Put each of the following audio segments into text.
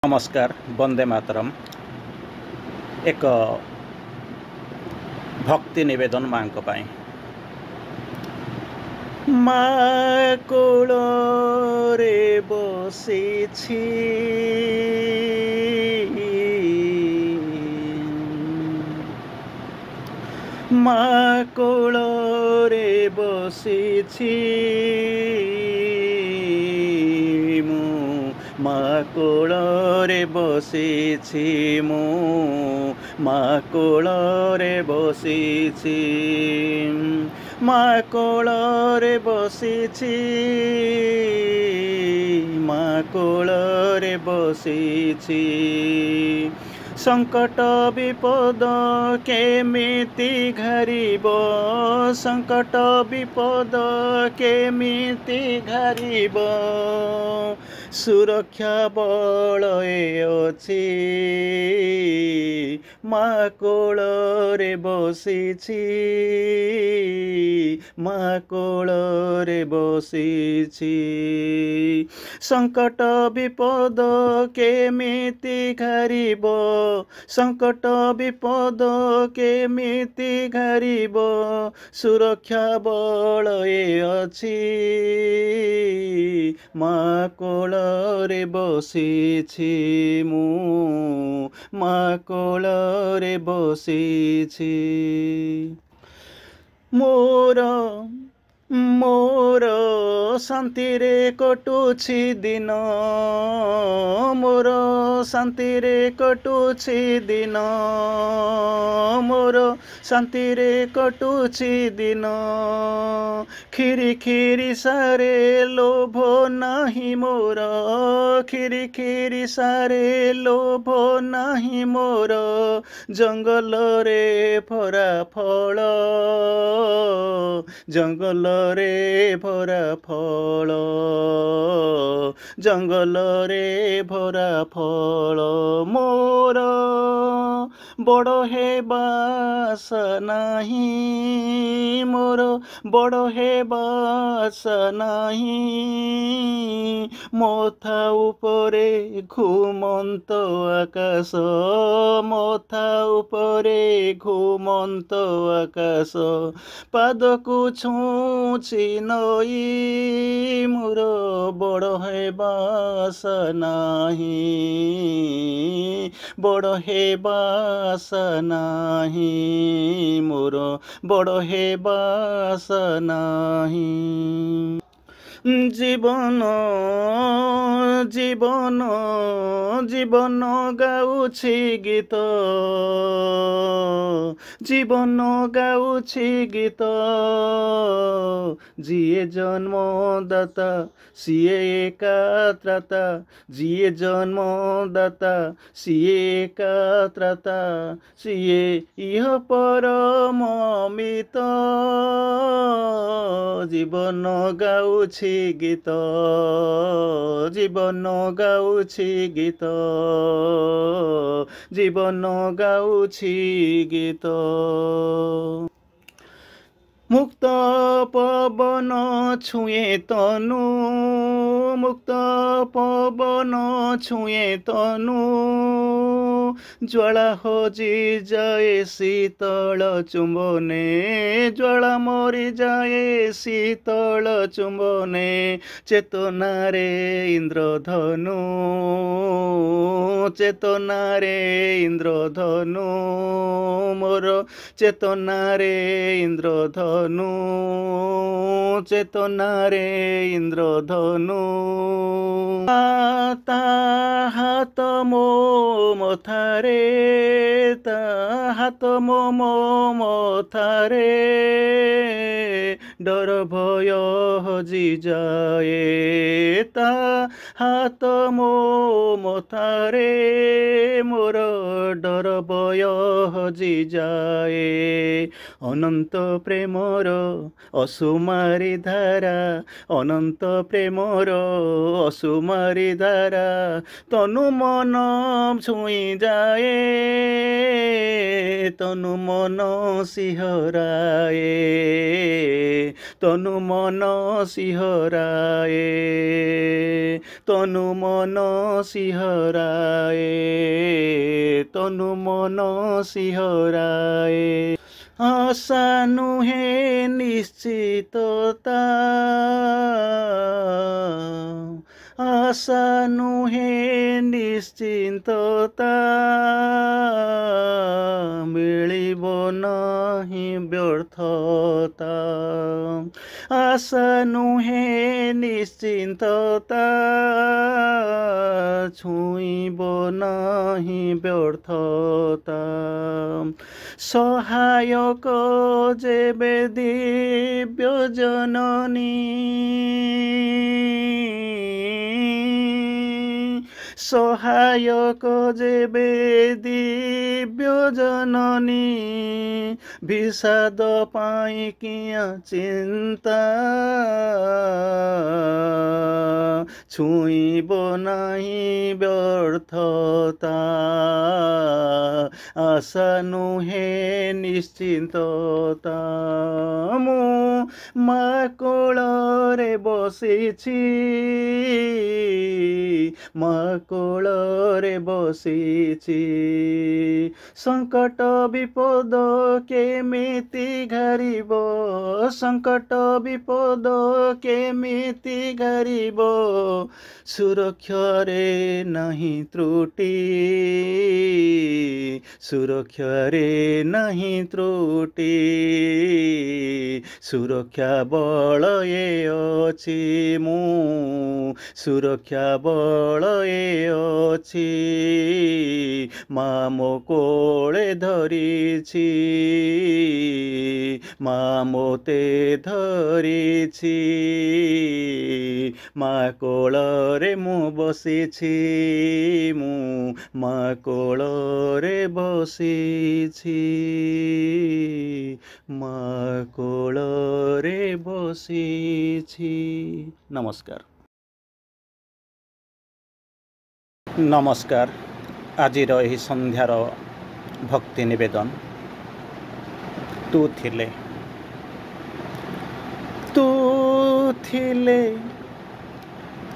नमस्कार वंदे मातरम। एक भक्ति निवेदन माँ को पाई। माँ कोଳରେ बसिछि माँ कोଳରେ बसिछि माँ कोଳରେ बसिछि माँ कोଳରେ बसिछि माँ कोଳରେ बसिछि माँ कोଳରେ बसिछि संकट विपद केमिति घरिब संकट विपद केमिति घरिब सुरक्षा बलए अछि माँ कोଳରେ बसिछि माँ कोଳରେ बसिछि संकट विपद केमिति घरिब संकट विपद केमिति घरिब सुरक्षा बलए अछि माँ कोଳରେ बसिछि माँ कोଳରେ बसिछि मोर शांति रे कटुछि दिन मोर शांति रे कटुछि दिन मोर शांति रे कटुछि दिन खिरी खिरी सारे लोभ नाही मोर खिरी खिरी सारे लोभ नाही मोर जंगल रे भरा फल जंगल रे भरा फल जंगल रे भरा फल मोर बड़ हेबा आशा नाही मोर बड़ हेबा आशा नाही मथा उपरे घुमंत आकाश मथा उपरे घुमंत आकाश पादकु छुछि नई मोर बड़ हेबा आशा नाही बड़ हेबा आशा नाही मोर बड़ हेबा आशा नाही जीवन जीवन जीवन गाउछि गीत जीवन गाउछि गीत जिए जन्मदाता सिए एकात्रता जिए जन्मदाता सिए एकात्रता सिए इह परम अमित जीवन गाउछि गीत जीवन गाउछि गीत जीवन गाउछि गीत मुक्त पवन छुए तनु मुक्त पवन छुए तनु ज्वाला हजि जाए शीतल चुंबने ज्वाला मरी जाए शीतल चुंबने चेतना रे इंद्रधनु चेतना रे इंद्रधनु मोर चेतना रे इंद्रधनु चेतना रे इंद्रधनु ता हाथ मो मथारे ता हाथ मो मथारे डर भय हजि जाए ता हाथ मो मथारे मोर डर भय हजि जाए अनंत प्रेमर असुमारी धारा अनंत प्रेमर असुमारी धारा तनु मन छुई जाए तनु मन सिहराए তনু মন শিহরায়ে, তনু মন শিহরায়ে, তনু মন শিহরায়ে। আশা নুহে নিশ্চিততা, আশা নুহে নিশ্ଚିন্ততা, মিলিব নাহি ব্যর্থতা। আশা নুহে নিশ্চিন্ততা, ছুঁইব নাহি ব্যর্থতা। সহায়ক যেবে দিব্য জননী, সহায়ক যেবে দিব্য জননী, বিষাদ পাই কিয়া চিন্তা, ছুঁইব নাহি ব্যর্থতা। আশা নুহে নিশ্চিন্ততা। ମୁଁ ମା କୋଳରେ ବସିଛି, ମା କୋଳରେ ବସିଛି, ସଙ୍କଟ ବିପଦ କେମିତି ଘାରିବ, ସଙ୍କଟ ବିପଦ କେମିତି ଘାରିବ, ସୁରକ୍ଷାରେ ନାହିଁ ତ୍ରୁଟି, ସୁରକ୍ଷାରେ ନାହିଁ ତ୍ରୁଟି, ସୁରକ୍ଷା ବଳ ଏ ଅଛି, ମୁଁ ସୁରକ୍ଷା ବଳ ଏ ଅଛି, ମା ମୋ କୋଳେ ଧରିଛି, ମା ମୋତେ ଧରିଛି, ମା କୋଳରେ ମୁଁ ବସିଛି, ମୁଁ ମା କୋଳରେ ବସିଛି, ମା କୋଳରେ ବସିଛି। ନମସ୍କାର। ନମସ୍କାର। ଆଜିର ଏହି ସନ୍ଧ୍ୟାର ଭକ୍ତି ନିବେଦନ। ତୁ ଥିଲେ, ତୁ ଥିଲେ,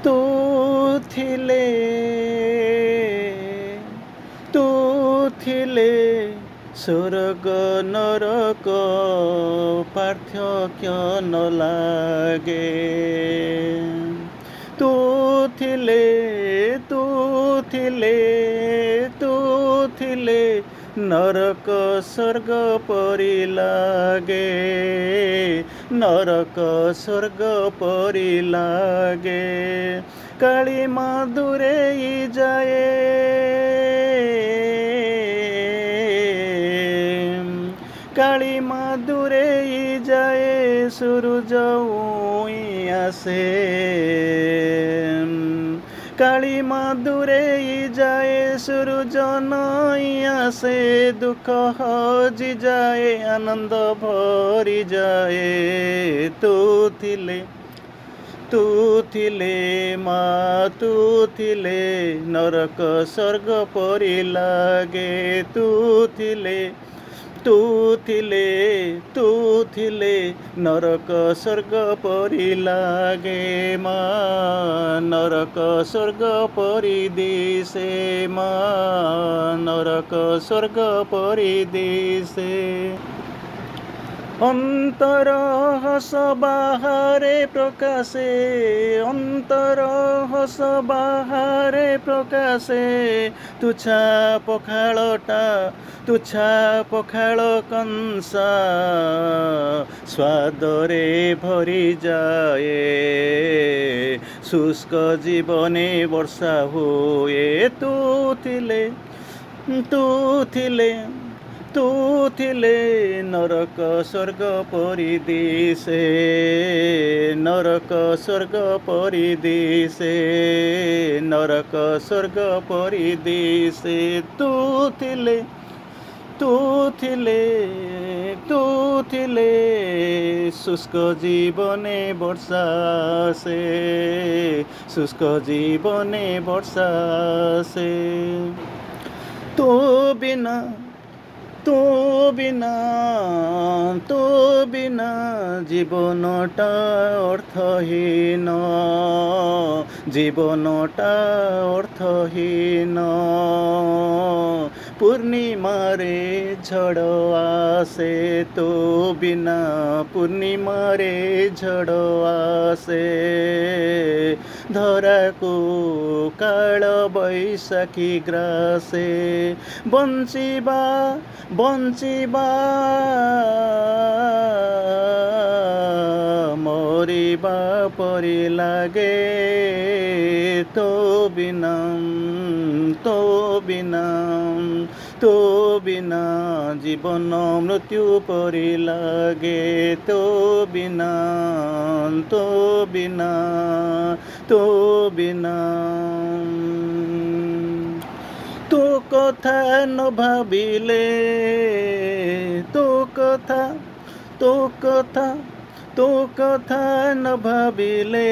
ତୁ ଥିଲେ, ତୁ ଥିଲେ, ସ୍ୱର୍ଗ ନରକ ପାର୍ଥକ୍ୟ ନ ଲାଗେ। ତୁ ଥିଲେ, ତୁ ଥିଲେ, ତୁ ଥିଲେ, ନରକ ସ୍ୱର୍ଗ ପରି ଲାଗେ, ନରକ ସ୍ୱର୍ଗ ପରି ଲାଗେ। କାଳୀ ମା ଦୂରେଇ ଯାଏ, କାଳୀ ମା ଦୂରେଇ ଯାଏ, ସୂରୁଜ ଉଇଁ ଆସେ, କାଳୀ ମା ଦୂରେଇ ଯାଏ, ସୂରୁଜ ନଇଁ ଆସେ, ଦୁଃଖ ହଜିଯାଏ, ଆନନ୍ଦ ଭରିଯାଏ। ତୁ ଥିଲେ, ତୁ ଥିଲେ ମା, ତୁ ଥିଲେ, ନରକ ସ୍ୱର୍ଗ ପରି ଲାଗେ। ତୁ ଥିଲେ, ତୁ ଥିଲେ, ତୁ ଥିଲେ, ନରକ ସ୍ୱର୍ଗ ପରି ଲାଗେ, ମା ନରକ ସ୍ୱର୍ଗ ପରି ଦିଶେ, ମା ନରକ ସ୍ୱର୍ଗ ପରି ଦିଶେ। ଅନ୍ତର ହସ ବାହାରେ ପ୍ରକାଶେ, ଅନ୍ତର ହସ ବାହାରେ ପ୍ରକାଶେ, ତୁଚ୍ଛା ପଖାଳଟା, ତୁଚ୍ଛା ପଖାଳ କଂସା, ସ୍ୱାଦରେ ଭରିଯାଏ, ଶୁଷ୍କ ଜୀବନେ ବର୍ଷା ହୁଏ। ତୁ ଥିଲେ, ତୁ ଥିଲେ, ତୁ ଥିଲେ, ନରକ ସ୍ୱର୍ଗ ପରି ଦିଶେ, ନରକ ସ୍ୱର୍ଗ ପରି ଦିଶେ, ନରକ ସ୍ୱର୍ଗ ପରି ଦିଶେ। ତୁ ଥିଲେ, ତୁ ଥିଲେ, ତୁ ଥିଲେ, ଶୁଷ୍କ ଜୀବନେ ବର୍ଷା ଆସେ, ଶୁଷ୍କ ଜୀବନେ ବର୍ଷା ଆସେ। ତୁ ବିନା, तू बिना जीवनटा अर्थहीन जीवनटा अर्थहीन पूर्णिमा रे झड़ आसे तो बिना पूर्णिमा रे झड़ आसे धरा को काल बैशाखी ग्रासे बंचिबा मरिबा परि लागे तो बिना जीवन मृत्यु परि लागे तो बिना तो कथा न भाविले तो कथा न भाविले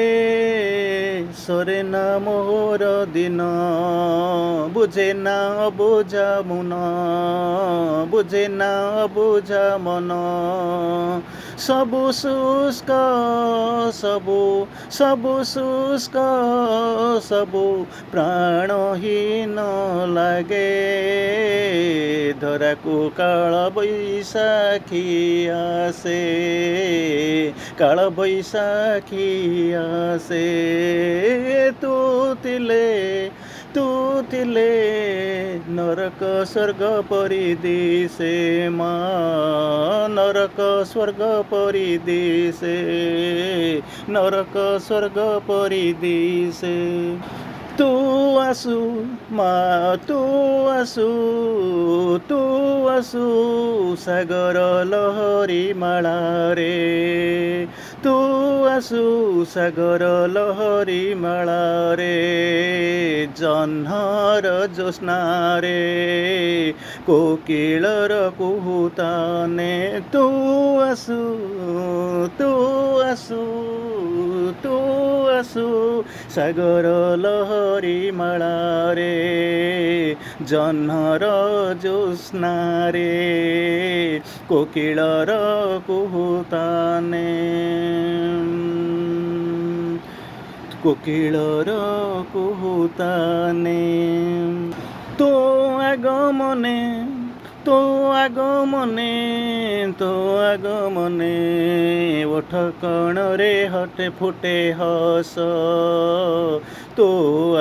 सरे ना मोर दिन बुझे ना बुझा मन बुझे ना बुझा मन सबु शुष्क सबु प्राणहीन लागे धरा को काल बैशाखी आसे काल बैशाखी आसे तू थिले नरक स्वर्ग परि दिसे माँ नरक स्वर्ग परि दिसे नरक स्वर्ग परि दिसे तू आसु माँ तू आसु सागर लहरी माला रे तू आसु सागर लहरी माला रे जह्नर ज्योत्स्ना रे कोकिलर कुहुताने तू आसु सागर लहरी माला रे जह्नर ज्योत्स्ना रे कोकिलर कुहुताने कोकिलर कुहुताने तो आगमने ओठ कण रे हटे फुटे हस तो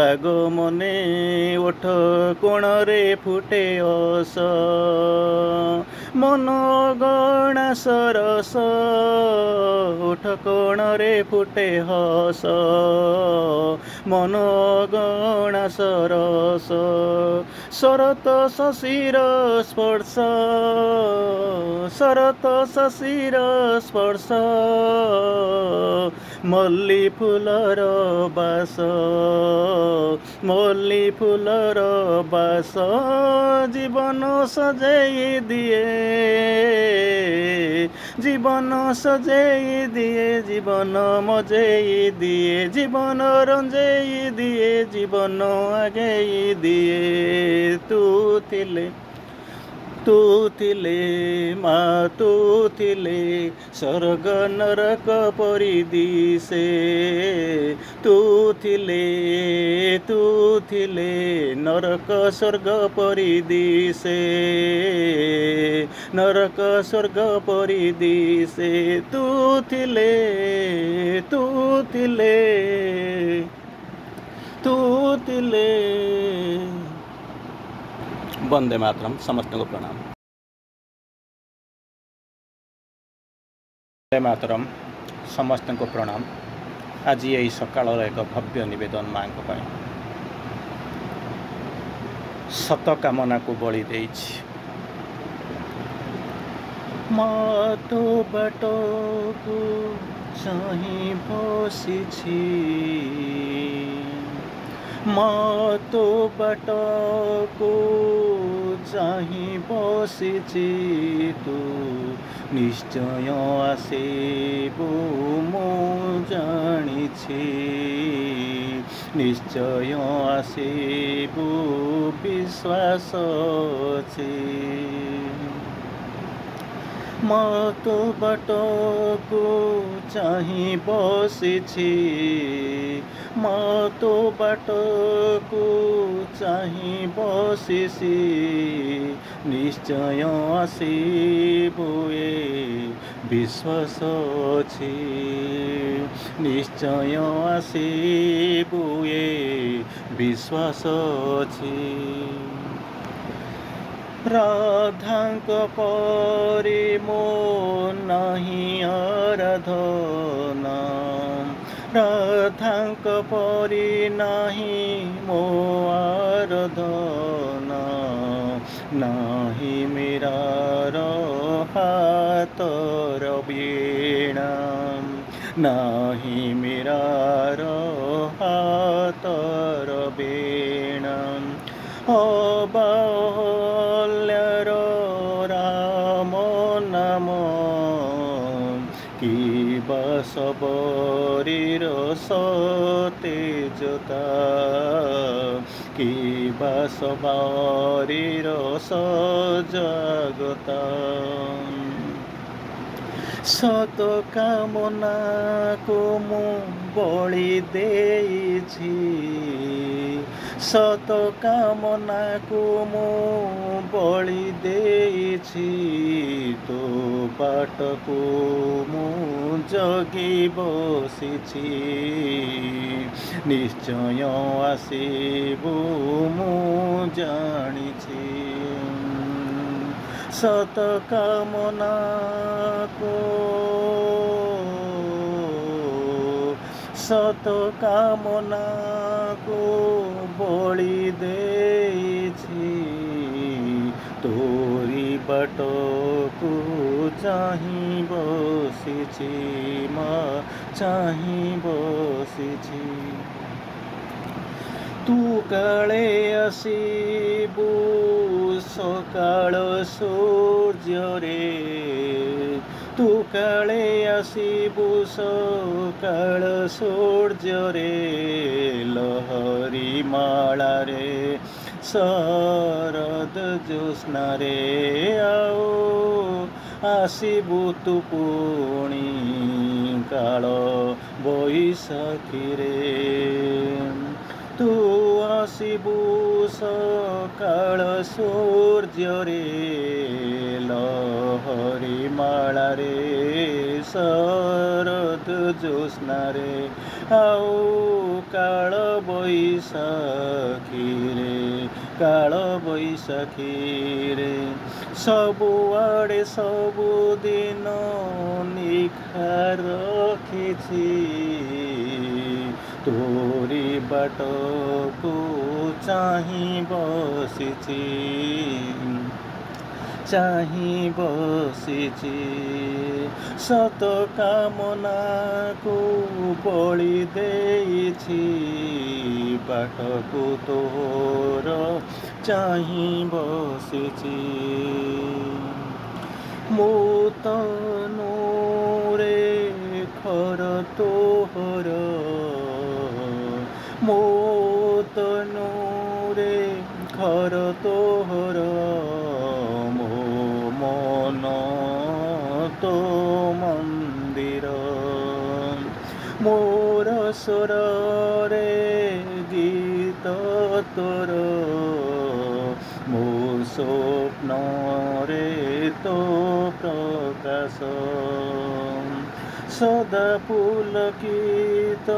आगमने ओठ कोण रे फुटे हस मन गणा सरस ओठ कोण रे फुटे हस मन गणा सरस शरत शशिर स्पर्श मल्ली फुलर बास जीवन सजाई दिए जीवन मजेई दिए जीवन रंजेई दिए जीवन आगेई दिए तू थिले माँ तू थिले स्वर्ग नरक परि दिसे तू थिले नरक स्वर्ग परि दिसे नरक स्वर्ग परि दिसे तू थिले वंदे मातरम समस्त को प्रणाम। वंदे मातरम समस्त को प्रणाम। आज यही सकाल एक भव्य निवेदन माँ को सत कामना को बलि देछि माँ तो बाट को चाहि बसिछि माँ तो बाट को चाहि बसिछि तू निश्चय आसेबु मो जानिछि ନିଶ୍ଚୟ ଆସିବୁ ବିଶ୍ୱାସ ଅଛି। ମତ ବାଟକୁ ଚାହିଁ ବସିଛି, ମତ ବାଟକୁ ଚାହିଁ ବସିଛି, ନିଶ୍ଚୟ ଆସିବୁ ଏ ବିଶ୍ୱାସ ଅଛି, ନିଶ୍ଚୟ ଆସିବୁ ଏ ବିଶ୍ୱାସ ଅଛି। ରାଧାଙ୍କ ପରି ମୋ ନାହିଁ ଆରାଧନା, ରାଧାଙ୍କ ପରି ନାହିଁ ମୋ ଆରାଧନା, ନାହିଁ ମୀରାର ହାତର ବୀଣା, ନାହିଁ ମୀରାର ହାତର ବୀଣା, ଅବାଲ୍ୟାର ରାମ ନାମ, କିବା ସବରୀର ସତେଜତା, କିବା ସବାରୀର ସଜାଗତା। ସତ କାମନାକୁ ମୁଁ ବଳି ଦେଇଛି, ସତ କାମନାକୁ ମୁଁ ବଳି ଦେଇଛି, ତୋ ବାଟକୁ ମୁଁ ଜଗି ବସିଛି, ନିଶ୍ଚୟ ଆସିବୁ ମୁଁ ଜାଣିଛି। ସତ କାମନାକୁ, ସତ କାମନାକୁ ବଳି ଦେଇଛି, ତୋରି ବାଟକୁ ଚାହିଁ ବସିଛି, ମା ଚାହିଁ ବସିଛି। ତୁ କାଳେ ଆସିବୁ ସକାଳ ସୂର୍ଯ୍ୟରେ, ତୁ କାଳେ ଆସିବୁ ସକାଳ ସୂର୍ଯ୍ୟରେ, ଲହରୀ ମାଳାରେ ଶରଦ ଜ୍ୟୋତ୍ସ୍ନାରେ, ଆଉ ଆସିବୁ ତୁ ପୁଣି କାଳ ବୈଶାଖୀରେ, ତୁ ଆସିବୁ ସକାଳ ସୂର୍ଯ୍ୟରେ, ଲହରୀ ମାଳାରେ ଶରଦ ଜ୍ୟୋତ୍ସ୍ନାରେ, ଆଉ କାଳ ବୈଶାଖୀରେ, କାଳ ବୈଶାଖୀରେ, ସବୁଆଡ଼େ ସବୁଦିନ ନିଖାର ରଖିଛି, ତୋରି ବାଟକୁ ଚାହିଁ ବସିଛି, ଚାହିଁ ବସିଛି। ସତ କାମନାକୁ ବଳି ଦେଇଛି, ବାଟକୁ ତୋର ଚାହିଁ ବସିଛି। ମୁଁ ତନୁରେ ଖର ତୋହର, ମୋ ତନୁରେ ଖର ତୋହର, ମୋ ମନ ତୋ ମନ୍ଦିର, ମୋର ସ୍ୱରରେ ଗୀତ ତୋର, ମୋ ସ୍ୱପ୍ନରେ ତୋ ପ୍ରକାଶ, ସଦା ପୁଲକିତ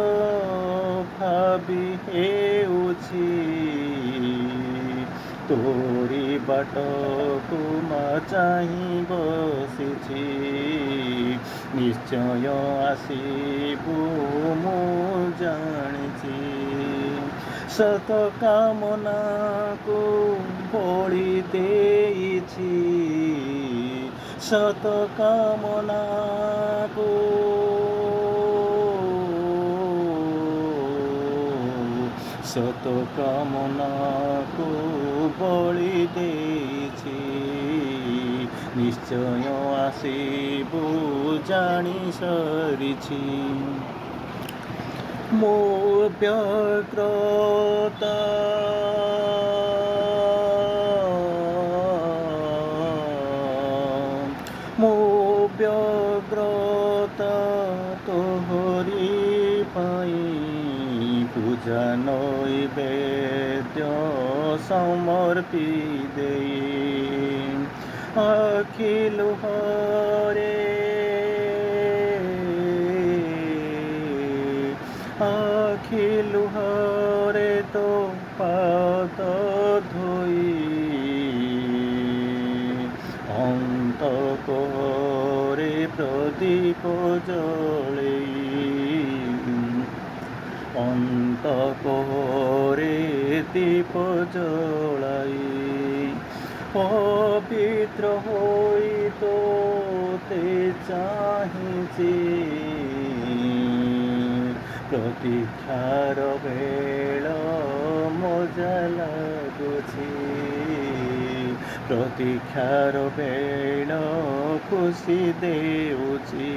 ଭାବି ହେଉଛି, ତୋରି ବାଟକୁ ମା ଚାହିଁ ବସିଛି, ନିଶ୍ଚୟ ଆସିବୁ ମୁଁ ଜାଣିଛି। ସତ କାମନାକୁ ବଳି ଦେଇଛି, ସତ କାମନାକୁ, ସତ କାମନାକୁ ବଳି ଦେଇଛି, ନିଶ୍ଚୟ ଆସିବୁ ଜାଣି ସାରିଛି। ମୋ ବ୍ୟଗ୍ରତା ମୋ ବ୍ୟଗ୍ରତା ତୋହରି ପାଇଁ ପୂଜା ନୈବେଦ୍ୟ ସମର୍ପି ଦେଇ ଆଖି ଲୁହରେ ତୋ ପାଦ ଧୋଇ ଅନ୍ତକରେ ପ୍ରଦୀପ ଅନ୍ତକରେ ଦୀପ ଜଳାଇ ପବିତ୍ର ହୋଇ ତୋତେ ଚାହିଁଛି ପ୍ରତୀକ୍ଷାର ବେଳ ମଜା ଲାଗୁଛି ପ୍ରତୀକ୍ଷାର ବେଳ ଖୁସି ଦେଉଛି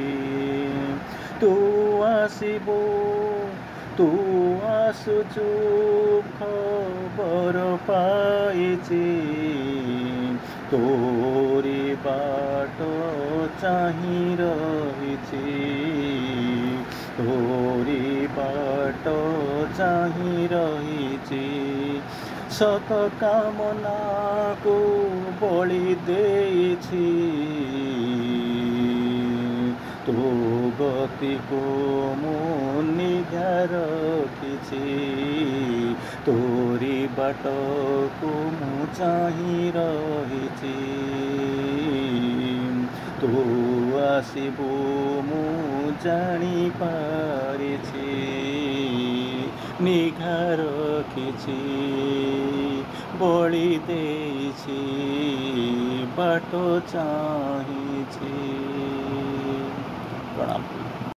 ତୁ ଆସିବୁ ତୁ ଆସୁଛୁ ଖବର ପାଇଛି ତୋରି ବାଟ ଚାହିଁ ରହିଛି ତୋରି ବାଟ ଚାହିଁ ରହିଛି ସତ କାମନାକୁ ବଳି ଦେଇଛି ତୋ ଗତିକୁ ମୁଁ ନିଘା ରଖିଛି ତୋରି ବାଟକୁ ମୁଁ ଚାହିଁ ରହିଛି ତୁ ଆସିବୁ ମୁଁ ଜାଣିପାରିଛି ନିଘା ରଖିଛି ବଳି ଦେଇଛି ବାଟ ଚାହିଁଛି। ପ୍ରଣାମ।